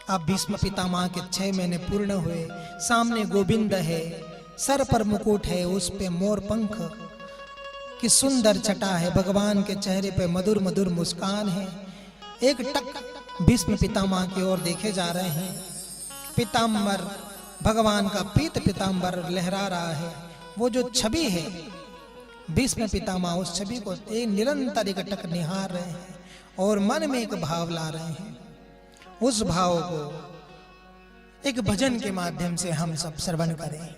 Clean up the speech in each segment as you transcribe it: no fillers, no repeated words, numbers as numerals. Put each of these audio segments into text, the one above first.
अब भीष्म पितामह के 6 महीने पूर्ण हुए। सामने गोविंद है, सर पर मुकुट है, उस पे मोर पंख की सुंदर छटा है। भगवान के चेहरे पे मधुर मधुर मुस्कान है। एक टक भीष्म पितामह की ओर देखे जा रहे हैं। पीताम्बर, भगवान का पीत पीताम्बर लहरा रहा है। वो जो छवि है भीष्म पितामह, उस छवि को एक निरंतर एक टक निहार रहे हैं और मन में एक भाव ला रहे हैं। उस भाव को एक भजन के माध्यम से हम सब श्रवण करें।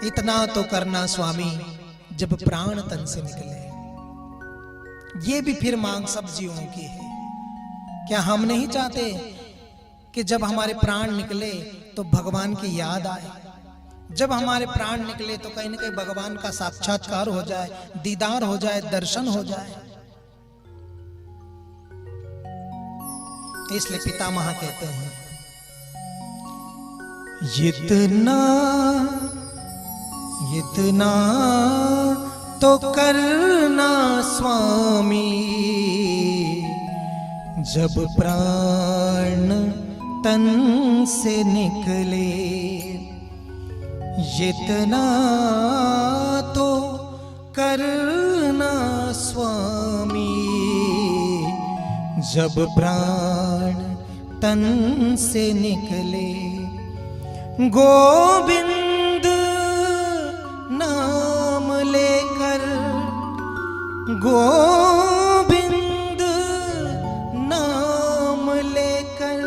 इतना तो करना स्वामी जब प्राण तन से निकले। ये भी फिर मांग सब जीवों की है। क्या हम नहीं चाहते कि जब हमारे प्राण निकले तो भगवान की याद आए? जब हमारे प्राण निकले तो कहीं ना कहीं भगवान का साक्षात्कार हो जाए, दीदार हो जाए, दर्शन हो जाए। इसलिए पितामह कहते हैं, इतना तो करना स्वामी जब प्राण तन से निकले। इतना तो करना स्वामी जब प्राण तन से निकले। गोविंद नाम लेकर, गोविंद नाम लेकर,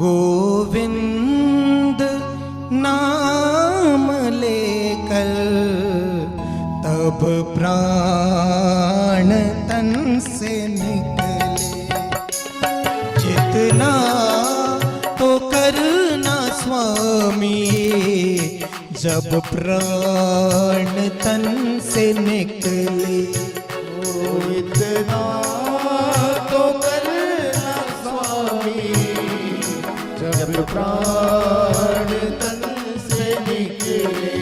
गोविंद नाम लेकर तब प्राण तन से निकले। जितना तो करना स्वामी जब प्राण तन से निकले। इतना तो करना स्वामी जब प्राण तन से निकले।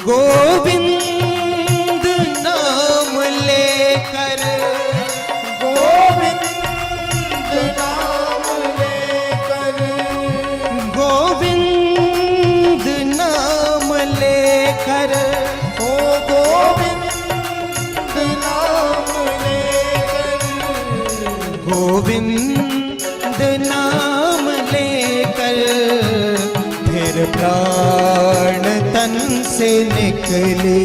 गोविंद नाम लेकर, गोविंद नाम लेकर, गोविंद नाम लेकर, ओ गोविंद नाम लेकर, गोविंद नाम लेकर फिर प्राण तन से निकले।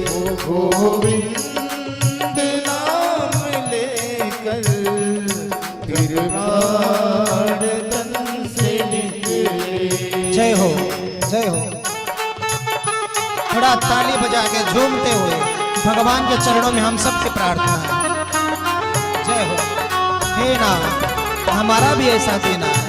ओ गोविंद नाम लेकर फिर प्राण तन से निकले। जय हो, जय हो। थोड़ा ताली बजा के झूमते हुए भगवान के चरणों में हम सबकी प्रार्थना है। जय हो। हे ना, हमारा भी ऐसा देना है।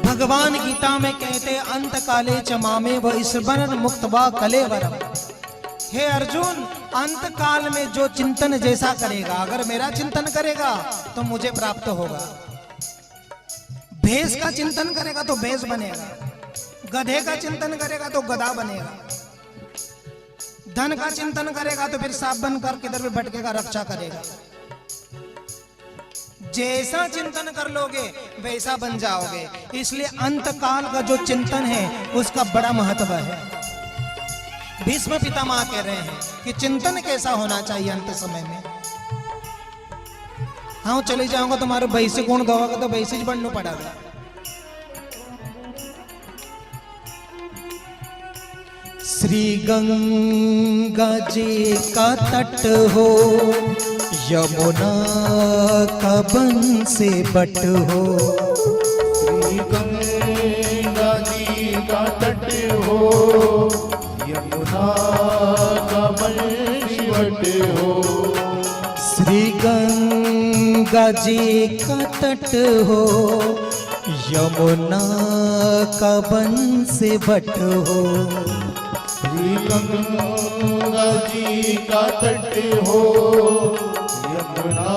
भगवान गीता में कहते अंत काले च मामे व ईश्वरन मुक्त व कलेवरम। हे अर्जुन, अंत काल में जो चिंतन जैसा करेगा, अगर मेरा चिंतन करेगा तो मुझे प्राप्त होगा। भेष का चिंतन करेगा तो भेष बनेगा, गधे का चिंतन करेगा तो गधा बनेगा, धन का चिंतन करेगा तो फिर सांप बनकर किधर भी भटकेगा, रक्षा करेगा। जैसा चिंतन कर लोगे वैसा बन जाओगे। इसलिए अंत काल का जो चिंतन है उसका बड़ा महत्व है। भीष्म पितामह कह रहे हैं कि चिंतन कैसा होना चाहिए अंत समय में। हाँ, चले जाऊंगा तुम्हारे वैसे गुण गाओगे तो वैसे ही बनना पड़ेगा। श्री गंगा जी का तट हो, यमुना का बन से बट हो। श्री गंगा जी का तट हो, यमुना का बन से बट हो। श्री गंगा गंगा जी का तट हो, यमुना का बंस बट हो। श्री गंगा जी का तट हो, यमुना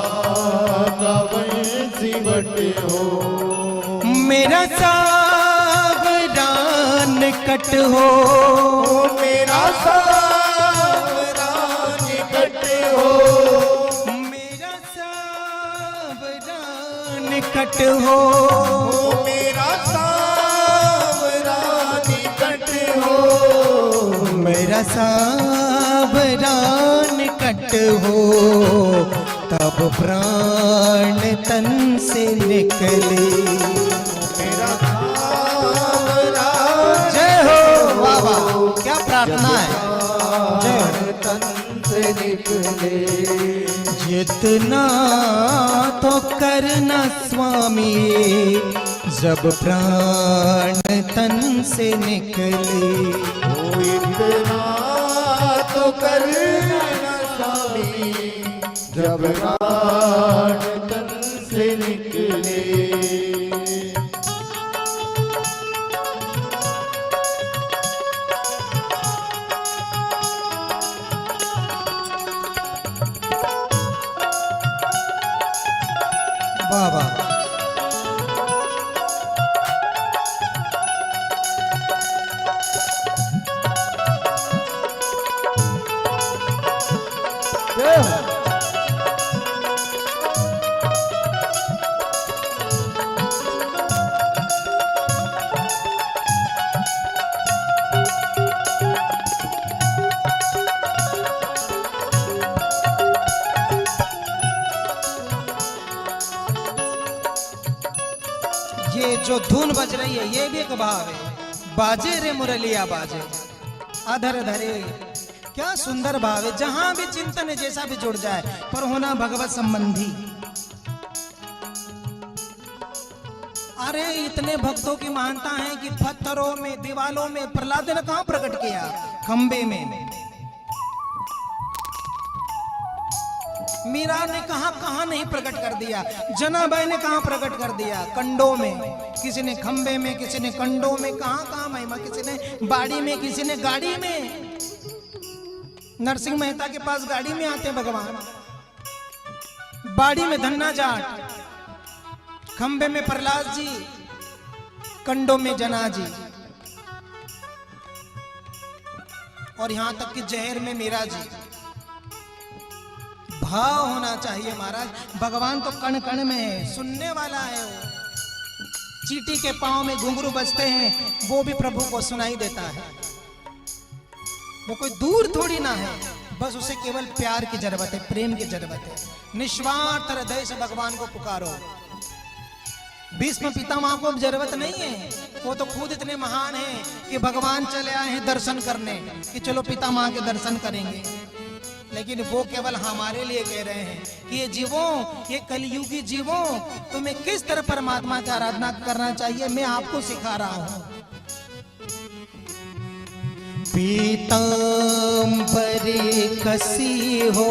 का बंसी बट हो। मेरा सावरान कट हो, मेरा सावरान कट हो, मेरा सावरान कट हो, मेरा सावरान कट हो, मेरा सावरान कट हो। तब प्राण तन से निकले। मेरा सावरान जय हो। वाह वाह, क्या प्रार्थना है। जय हो। तन से निकले। जितना तो करना स्वामी, जब प्राण तन से निकले। ओ इतना तो करना स्वामी, जब प्राण तन से निकले। वाह वाह। ये जो धुन बज रही है ये भी एक भाव है। बाजे रे मुरलिया बाजे, अधर धरे। क्या सुंदर भाव है। जहां भी चिंतन है, जैसा भी जुड़ जाए, पर होना भगवत संबंधी। अरे इतने भक्तों की महानता है कि पत्थरों में, दीवालों में प्रहलाद ने कहां प्रकट किया? खंबे में। मीरा ने कहां नहीं प्रकट कर दिया। जनाबाई ने कहां प्रकट कर दिया? कंडों में। किसी ने खंबे में, किसी ने कंडों में। कहां महिमा? किसी ने बाड़ी में, किसी ने गाड़ी में। नरसिंह मेहता के पास गाड़ी में आते भगवान, बाड़ी में धन्ना जाट, खंबे में प्रहलाद जी, कंडों में जना जी, और यहां तक कि जहर में मीरा जी। भाव होना चाहिए महाराज। भगवान तो कण कण में है, सुनने वाला है वो। चींटी के पांव में घुंघरू बजते हैं, वो भी प्रभु को सुनाई देता है। वो कोई दूर थोड़ी ना है, बस उसे केवल प्यार की जरूरत है, प्रेम की जरूरत है। निस्वार्थ हृदय से भगवान को पुकारो। भीष्म पितामह को जरूरत नहीं है, वो तो खुद इतने महान हैं कि भगवान चले आए हैं दर्शन करने, कि चलो पितामह के दर्शन करेंगे। लेकिन वो केवल हमारे लिए कह रहे हैं कि ये जीवों, ये कलयुगी जीवों, तुम्हें किस तरह परमात्मा की आराधना करना चाहिए, मैं आपको सिखा रहा हूं। पीतांबरी कसी हो,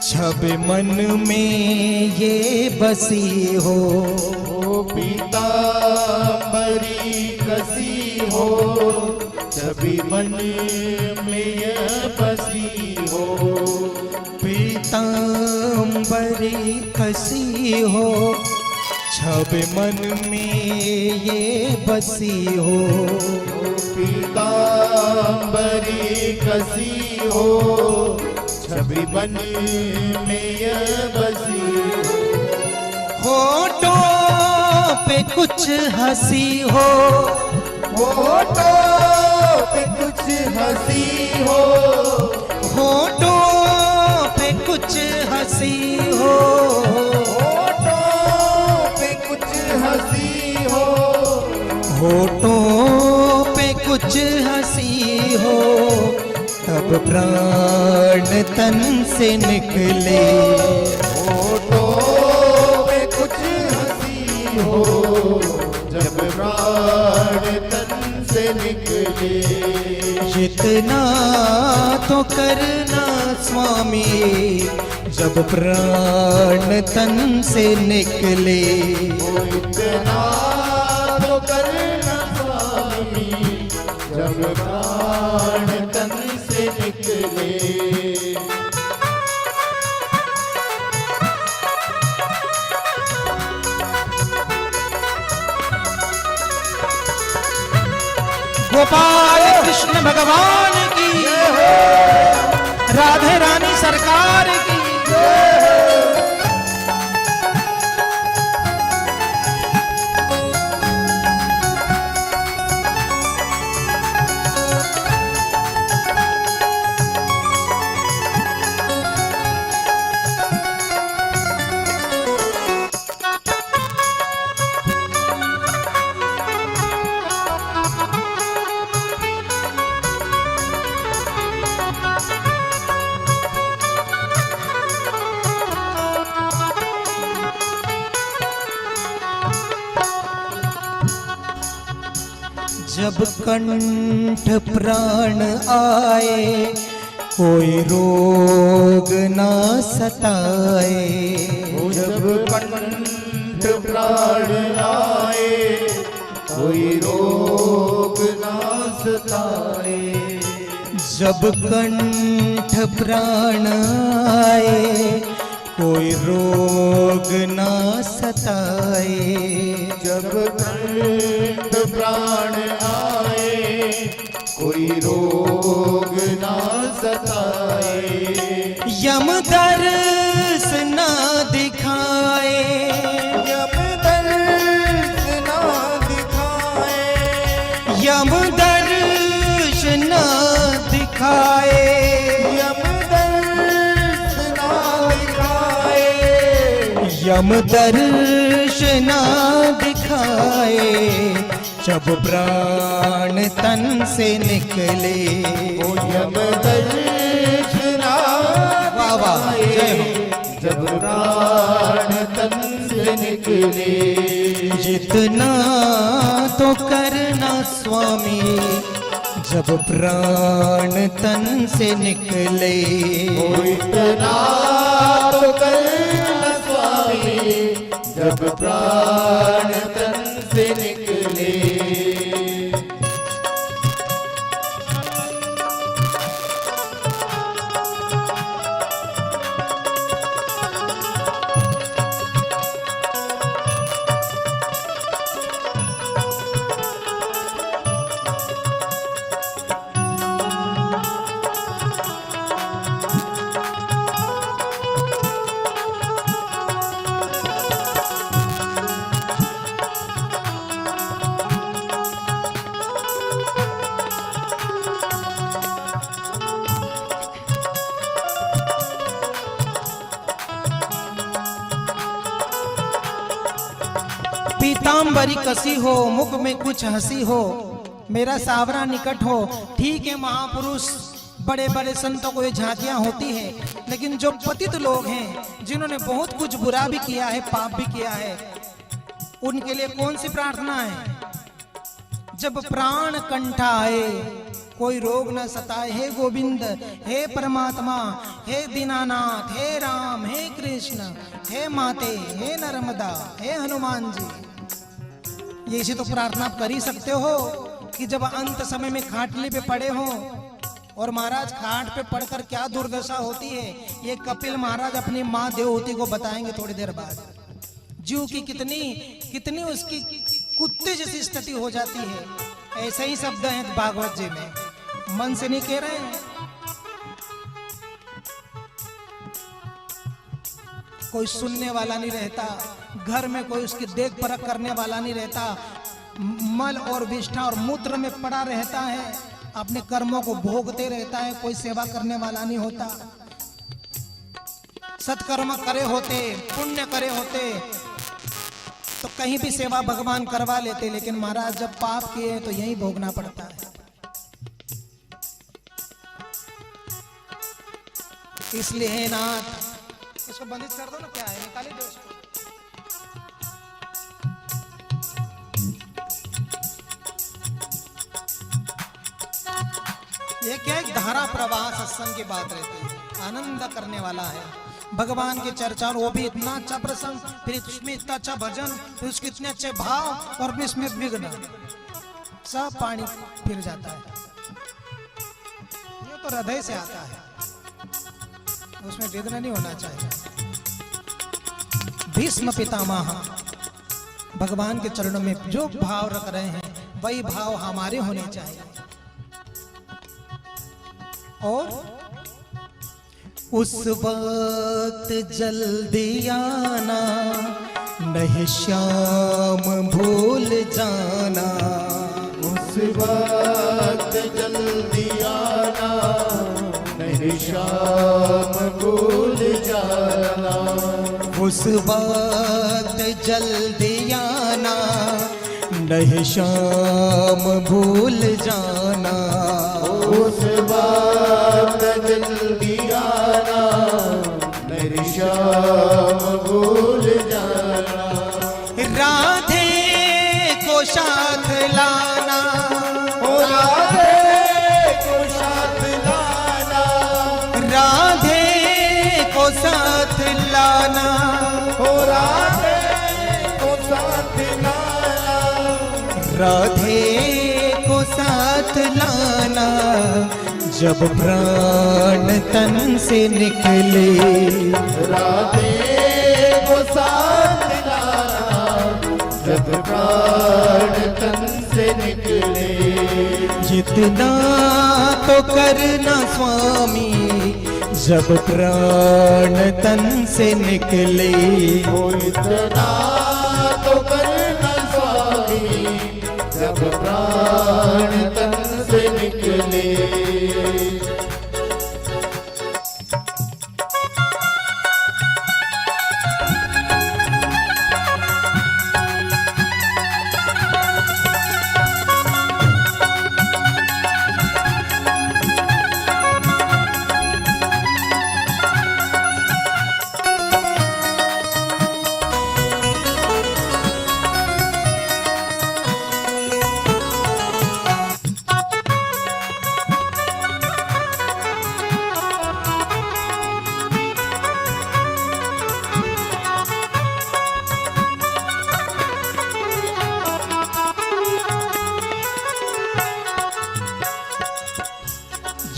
छब मन में ये बसी हो। पीतांबरी कसी हो, छवि मन में ये बसी हो। पीतांबरी कसी हो, छब मन में ये बसी हो। पीतांबरी कसी हो, छवि मन में ये बसी हो। होठों पे कुछ हंसी हो, होठों पे कुछ हंसी हो। होठों पे कुछ हंसी हो। होठों पे कुछ हंसी हो। होठों पे कुछ हंसी हो, तब प्राण तन से निकले। होठों पे कुछ हंसी हो, जब प्राण तन से निकले। जितना तो करना स्वामी जब प्राण तन से निकले। वो इतना तो करना स्वामी जब प्राण तन से निकले। गोपाल कृष्ण भगवान की, राधे रानी सरकार की। जब कंठ प्राण आए कोई रोग ना सताए। जब कंठ प्राण आए कोई रोग ना सताए। जब कंठ प्राण आए कोई रोग ना सताए। जब कंठ प्राण आए कोई रोग ना सताए। यम दर्श ना दिखाए। यम दर्श ना दिखाए। यम दर्श ना दिखाए। यम दर्श ना दिखाए। यम दर्श ना दिखाए जब प्राण तन से निकले। वो यम दर्श ना वाह वाह, जय हो। जब प्राण तन से निकले। जितना तो करना स्वामी जब प्राण तन से निकले। वो इतना तो करना स्वामी जब प्राण तन से निकले। पीताम्बरी कसी हो मुख में कुछ हंसी हो, मेरा सावरा निकट हो। ठीक है महापुरुष बड़े बड़े संतों को ये झांकियां होती है, लेकिन जो पतित लोग हैं जिन्होंने बहुत कुछ बुरा भी किया है पाप भी किया है, उनके लिए कौन सी प्रार्थना है? जब प्राण कंठा आए कोई रोग न सताए। हे गोविंद, हे परमात्मा, हे दीनानाथ, हे राम, हे कृष्ण, हे माते, हे नर्मदा, हे हनुमान जी, ये इसी तो प्रार्थना आप कर ही सकते हो कि जब अंत समय में खाटली पे पड़े हो। और महाराज खाट पे पड़कर क्या दुर्दशा होती है ये कपिल महाराज अपनी माँ देवहूति को बताएंगे थोड़ी देर बाद। जीव की कितनी उसकी कुत्ते जैसी स्थिति हो जाती है। ऐसे ही शब्द हैं भागवत जी में, मन से नहीं कह रहे हैं। कोई सुनने वाला नहीं रहता, घर में कोई उसकी देख परख करने वाला नहीं रहता, मल और विष्ठा और मूत्र में पड़ा रहता है, अपने कर्मों को भोगते रहता है, कोई सेवा करने वाला नहीं होता। सत्कर्म करे होते, पुण्य करे होते तो कहीं भी सेवा भगवान करवा लेते, लेकिन महाराज जब पाप किए तो यही भोगना पड़ता है। इसलिए हे नाथ, इसको बंदिश कर दो ना, क्या है, निकाली दो इसको। ये क्या एक धारा प्रवाह सत्संग की बात रहती है, आनंद करने वाला है भगवान की चर्चा, और वो भी इतना अच्छा प्रसंग, फिर उसमें इतना अच्छा भजन, फिर उसके इतने अच्छे भाव, और फिर इसमें विघ्न, सब पानी फिर जाता है। ये तो हृदय से आता है, उसमें विघ्न नहीं होना चाहिए। भीष्म पितामह भगवान के चरणों में जो भाव रख रहे हैं वही भाव हमारे होने चाहिए। और उस वक्त जल्दी आना, नहीं श्याम भूल जाना। उस वक्त जल्दी आना, नहीं श्याम भूल जाना। उस वक्त जल्दी आना, नहीं श्याम भूल जाना। उस वक्त जल्दी आना, नहीं श्याम भूल जाना। राधे को साथ लाना, ओ राधे को साथ लाना। राधे को साथ लाना। ओ राधे को साथ लाना। राधे को साथ लाना, जब प्राण तन से निकले। राधे को साथ लाना, जब प्राण तन से निकले। जितना तो करना स्वामी, जब प्राण तन से निकले। वो इतना तो करना स्वामी, जब प्राण तन से निकले।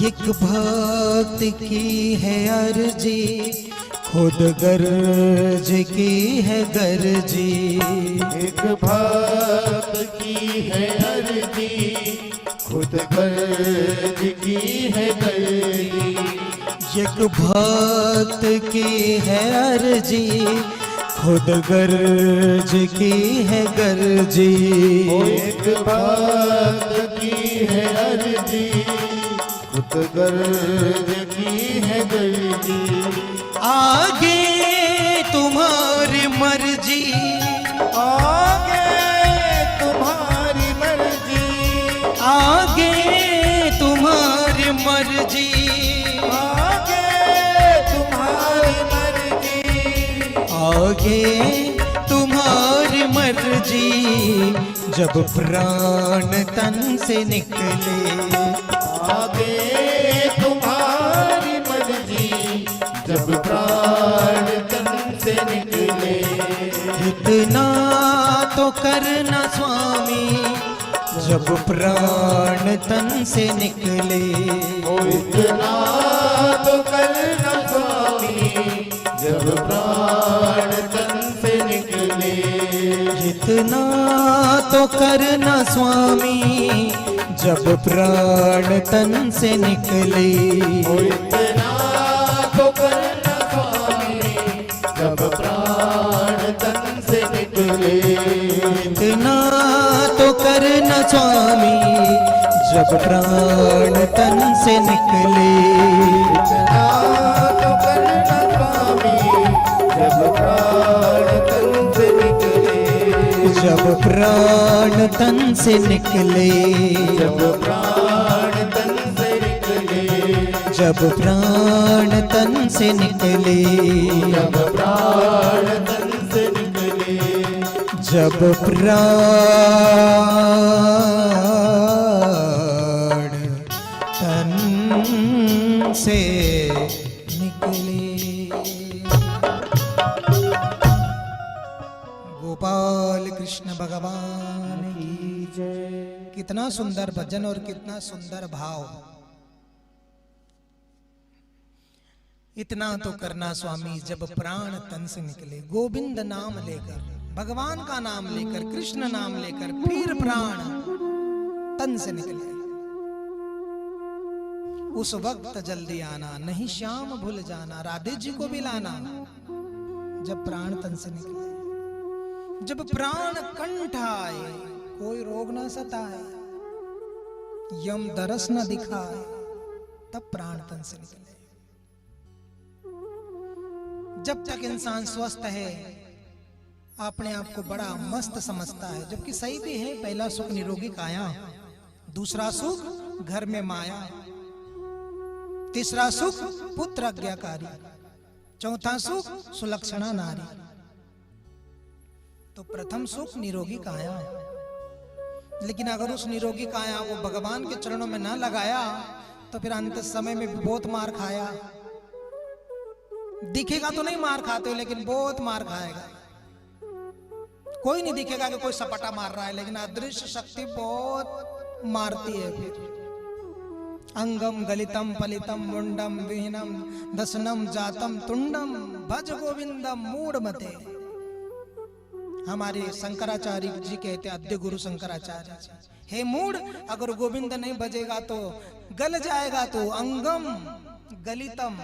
एक भक्त की है अर्जी, खुद गर्ज की है गर्जी। एक भक्त की है अर्जी, खुद गर्ज की है गर्जी। एक भक्त की है अर्जी, खुद गर्ज की है गर्जी। एक भक्त की है अर्जी, खुद गर्ज की है गर्जी। आगे तुम्हारी मर्जी, आगे तुम्हारी मर्जी। आगे तुम्हारी मर्जी। आगे तुम्हारी मर्जी। आगे तुम्हारी मर्जी, जब प्राण तन से निकले। आगे तुम्हारी मर्जी, जब प्राण तन से निकले। इतना तो करना स्वामी, जब प्राण तन से निकले। ओ इतना तो करना स्वामी, जब प्राण तन से निकले। इतना तो करना स्वामी, जब प्राण तन से निकले। ओ इतना तो करना स्वामी, जब प्राण तन से निकले। इतना तो करना स्वामी, जब प्राण तन से निकले। इतना तो करना स्वामी, जब प्राण तन से निकले। जब प्राण तन से निकले। जब प्राण तन से निकले। जब प्राण तन से निकले। जब प्राण तन से निकले। जब प्राण तन गोपाल कृष्ण भगवान की जय। कितना सुंदर भजन और कितना सुंदर भाव। इतना तो करना स्वामी जब प्राण तन से निकले, गोविंद नाम लेकर, भगवान का नाम लेकर, कृष्ण नाम लेकर, फिर प्राण तन से निकले। उस वक्त जल्दी आना, नहीं श्याम भूल जाना, राधे जी को भी लाना। जब प्राण तन से निकले, जब प्राण कंठ आए, कोई रोग न सताए, यम दरस न दिखाए, तब प्राण तन से निकले। जब तक इंसान स्वस्थ है, अपने आप को बड़ा मस्त समझता है, जबकि सही भी है। पहला सुख निरोगी काया, दूसरा सुख घर में माया, तीसरा सुख पुत्र आज्ञाकारी, चौथा सुख सुलक्षणा नारी। तो प्रथम सुख निरोगी काया है। लेकिन अगर उस निरोगी काया को भगवान के चरणों में ना लगाया तो फिर अंत समय में भी बहुत मार खाया। दिखेगा तो नहीं मार खाते, लेकिन बहुत मार खाएगा। कोई नहीं दिखेगा कि कोई सपाटा मार रहा है, लेकिन अदृश्य शक्ति बहुत मारती है। फिर अंगम गलितम पलितम मुंडम विहीनम दसनम जातम तुंडम भज गोविंदम मूढ़ मते। हमारे शंकराचार्य जी कहते, आद्य गुरु शंकराचार्य जी, हे मूढ़, अगर गोविंद नहीं बजेगा तो गल जाएगा। तो अंगम गलितम,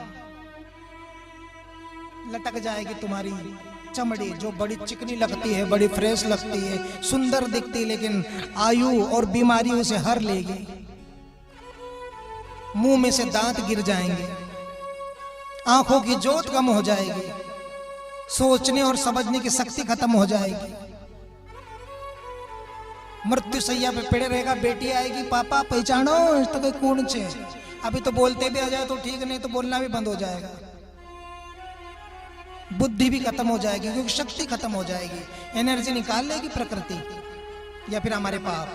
लटक जाएगी तुम्हारी चमड़ी, जो बड़ी चिकनी लगती है, बड़ी फ्रेश लगती है, सुंदर दिखती है, लेकिन आयु और बीमारियों से हर लेगी। मुंह में से दांत गिर जाएंगे, आंखों की ज्योत कम हो जाएगी, सोचने और समझने की शक्ति खत्म हो जाएगी। मृत्यु सैया पे पड़े रहेगा, बेटी आएगी, पापा पहचानो तो कोई कौन छे। अभी तो बोलते भी आ जाए तो ठीक, नहीं तो बोलना भी बंद हो जाएगा। बुद्धि भी खत्म हो जाएगी, क्योंकि शक्ति खत्म हो जाएगी। एनर्जी निकाल लेगी प्रकृति या फिर हमारे पाप।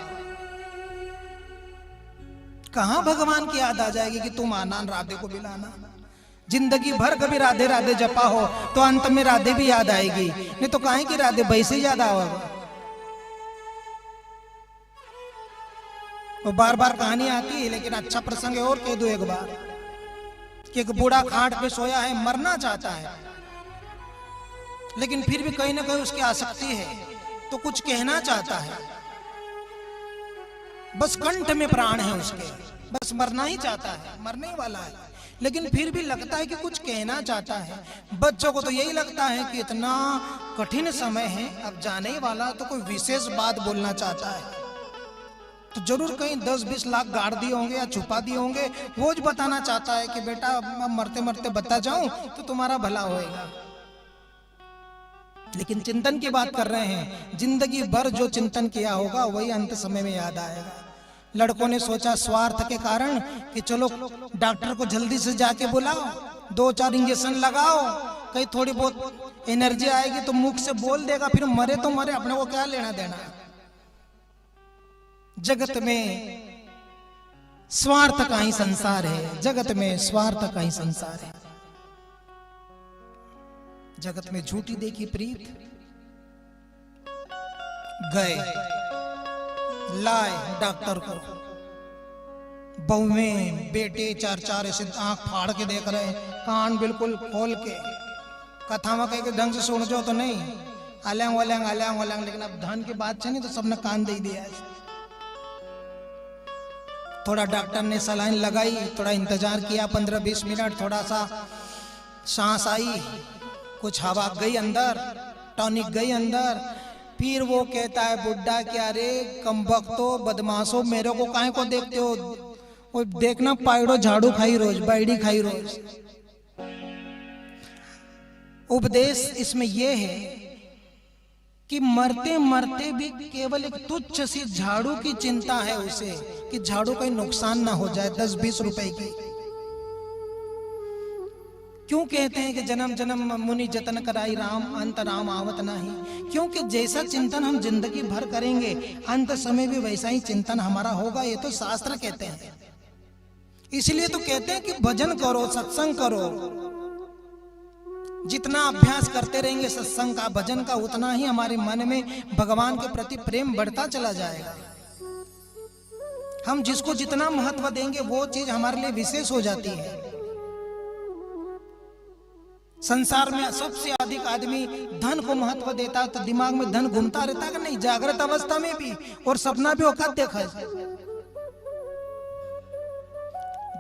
कहां भगवान की याद आ जाएगी कि तुम आना, राधे को भी लाना। जिंदगी भर कभी राधे राधे जपा हो तो अंत में राधे भी याद आएगी, नहीं तो काहे की राधे वैसे ही याद आएगा। वो बार बार कहानी आती है, लेकिन अच्छा प्रसंग है और कह दो एक बार कि एक बूढ़ा खाट पे सोया है, मरना चाहता है, लेकिन फिर भी कहीं ना कहीं उसकी आसक्ति है, तो कुछ कहना चाहता है। बस कंठ में प्राण है उसके, बस मरना ही चाहता है, मरने ही वाला है, लेकिन फिर भी लगता है कि कुछ कहना चाहता है। बच्चों को तो यही लगता है कि इतना कठिन समय है, अब जाने ही वाला, तो कोई विशेष बात बोलना चाहता है। तो जरूर कहीं 10-20 लाख गाड़ दिए होंगे या छुपा दिए होंगे, वो जो बताना चाहता है कि बेटा मैं मरते मरते बता जाऊं तो तुम्हारा भला होएगा। लेकिन चिंतन की बात कर रहे हैं, जिंदगी भर जो चिंतन किया होगा वही अंत समय में याद आएगा। लड़कों ने सोचा स्वार्थ के कारण कि चलो डॉक्टर को जल्दी से जाके बुलाओ, 2-4 इंजेक्शन लगाओ, कहीं थोड़ी बहुत एनर्जी आएगी तो मुख से बोल देगा, फिर मरे तो मरे, अपने को क्या लेना देना। जगत में स्वार्थ का ही संसार है, जगत में स्वार्थ का ही संसार है। जगत में झूठी देखी प्रीत, गए लाए डॉक्टर को, बहुएं बेटे 4-4 ऐसे आंख फाड़ के देख रहे, कान बिल्कुल खोल के, कथा में कह के ढंग से सुन जाओ तो नहीं, अलंग वलंग अलंग वलंग। लेकिन अब धन की बात नहीं तो सबने कान दे दिया है। थोड़ा डॉक्टर ने सलाइन लगाई, थोड़ा इंतजार किया 15-20 मिनट, थोड़ा सा सांस आई, कुछ हवा गई अंदर, टॉनिक गई अंदर। फिर वो कहता है बुड्ढा कि अरे कमबख्तो बदमाशो, मेरे को काहे को देखते हो, वो देखना पाइडो झाड़ू खाई रोज, बैडी खाई रोज। उपदेश इसमें यह है कि मरते मरते भी केवल एक तुच्छ सी झाड़ू की चिंता है उसे, कि झाड़ू कहीं नुकसान ना हो जाए 10-20 रुपए की। क्यों कहते हैं कि जन्म जन्म मुनि जतन कराई राम, अंत राम आवत नाही। क्योंकि जैसा चिंतन हम जिंदगी भर करेंगे, अंत समय भी वैसा ही चिंतन हमारा होगा, ये तो शास्त्र कहते हैं। इसलिए तो कहते हैं कि भजन करो, सत्संग करो, जितना अभ्यास करते रहेंगे सत्संग का, भजन का, उतना ही हमारे मन में भगवान के प्रति प्रेम बढ़ता चला जाएगा। हम जिसको जितना महत्व देंगे वो चीज हमारे लिए विशेष हो जाती है। संसार में सबसे अधिक आदमी धन को महत्व देता है, तो दिमाग में धन घूमता रहता है कि नहीं, जागृत अवस्था में भी और सपना भी औकात देखा है।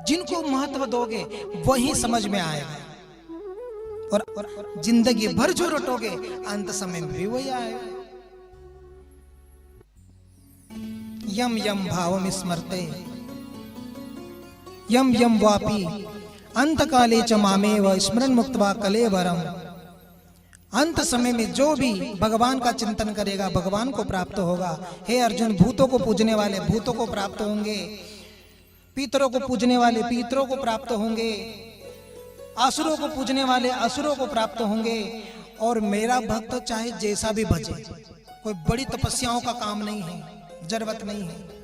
जिनको महत्व दोगे वही समझ में आएगा, और जिंदगी भर जो रटोगे अंत समय में भी वही आएगा। यम यम भावम स्मरते यम यम वापी अंत काले च मामेव स्मरण मुक्त्वा कलेवरम। अंत समय में जो भी भगवान का चिंतन करेगा भगवान को प्राप्त होगा। हे अर्जुन, भूतों को पूजने वाले भूतों को प्राप्त होंगे, पितरों को पूजने वाले पितरों को प्राप्त होंगे, असुरों को पूजने वाले असुरों को प्राप्त होंगे। और मेरा भक्त चाहे जैसा भी भजे, कोई बड़ी तपस्याओं का काम नहीं है, जरूरत नहीं है।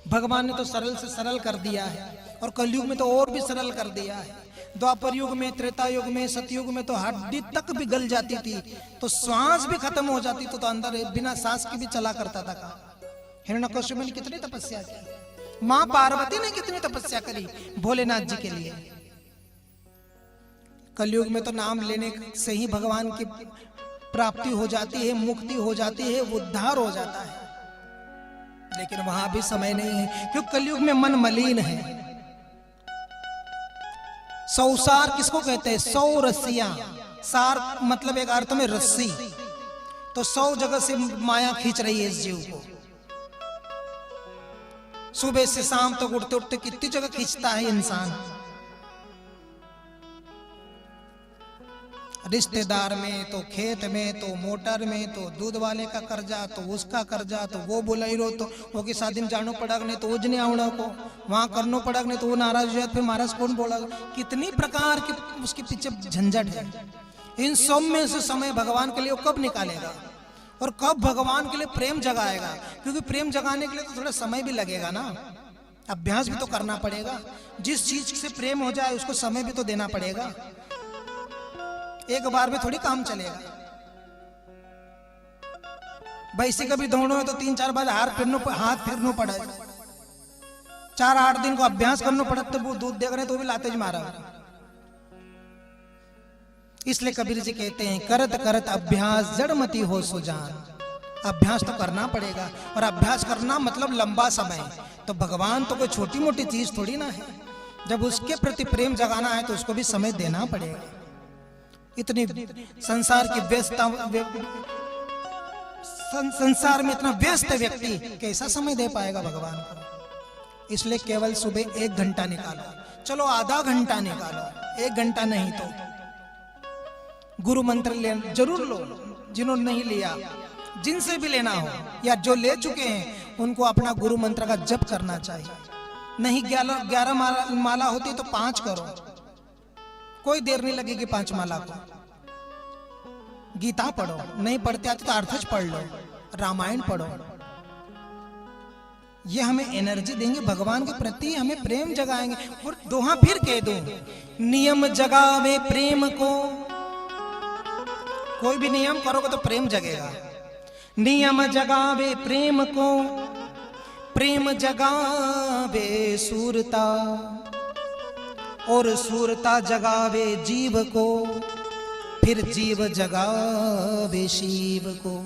भगवान ने तो सरल से सरल कर दिया है, और कलयुग में तो और भी सरल कर दिया है। द्वापर युग में, त्रेता युग में, सतयुग में तो हड्डी तक भी गल जाती थी, तो श्वास भी खत्म हो जाती, तो अंदर बिना सांस के भी चला करता था। हिरण्यकश्यप ने कितनी तपस्या की, मां पार्वती ने कितनी तपस्या करी भोलेनाथ जी के लिए। कलयुग में तो नाम लेने से ही भगवान की प्राप्ति हो जाती है, मुक्ति हो जाती है, उद्धार हो जाता है। लेकिन वहां भी समय नहीं है, क्योंकि कलयुग में मन मलिन है। सौसार किसको कहते हैं? 100 रस्सियां। सार मतलब एक अर्थ में रस्सी, तो 100 जगह से माया खींच रही है इस जीव को। सुबह से शाम तक उठते उठते कितनी जगह खींचता है इंसान, रिश्तेदार में, तो खेत में, तो मोटर में, तो दूध वाले का कर्जा, तो उसका कर्जा, तो वो बोलाई रो, तो वो के साथ दिन जानो पड़ा नहीं, तो उजने आवड़ा को वहां करनो पड़ा नहीं, तो वो नाराज हो जाए, फिर महाराज कौन बोला। कितनी प्रकार के उसके पीछे झंझट है। इन सब में से समय भगवान के लिए वो कब निकालेगा, और कब भगवान के लिए प्रेम जगाएगा? क्योंकि प्रेम जगाने के लिए तो थोड़ा समय भी लगेगा ना, अभ्यास भी तो करना पड़ेगा। जिस चीज से प्रेम हो जाए उसको समय भी तो देना पड़ेगा। एक बार में थोड़ी काम चलेगा। वैसे कभी दौड़ो है तो 3-4 बार हाथ फिरनो पड़ा, 4-8 दिन को अभ्यास करना पड़ा, तो वो दूध देख रहे तो भी लाते जी मारा। इसलिए कबीर जी कहते हैं, करत करत अभ्यास जड़मती हो सो जान। अभ्यास तो करना पड़ेगा, और अभ्यास करना मतलब लंबा समय। तो भगवान तो कोई छोटी मोटी चीज थोड़ी ना है। जब उसके प्रति प्रेम जगाना है तो उसको भी समय देना पड़ेगा। इतनी संसार की व्यस्तता, संसार में इतना व्यस्त व्यक्ति कैसा समय दे पाएगा भगवान को? इसलिए केवल सुबह 1 घंटा निकालो, चलो आधा घंटा निकालो, 1 घंटा नहीं तो गुरु मंत्र ले जरूर लो। जिन्होंने नहीं लिया, जिनसे भी लेना हो, या जो ले चुके हैं उनको अपना गुरु मंत्र का जप करना चाहिए। नहीं 11 माला होती तो 5 करो, कोई देर नहीं लगेगी 5 माला को। गीता पढ़ो, नहीं पढ़ते आते तो अर्थच पढ़ लो, रामायण पढ़ो। ये हमें एनर्जी देंगे, भगवान के प्रति हमें प्रेम जगाएंगे। और दोहा फिर कह दो, नियम जगावे प्रेम को। कोई भी नियम करोगे तो प्रेम जगेगा। नियम जगावे प्रेम को, प्रेम जगावे सूरता, और सूरता जगावे जीव को, फिर जीव जगावे शिव को।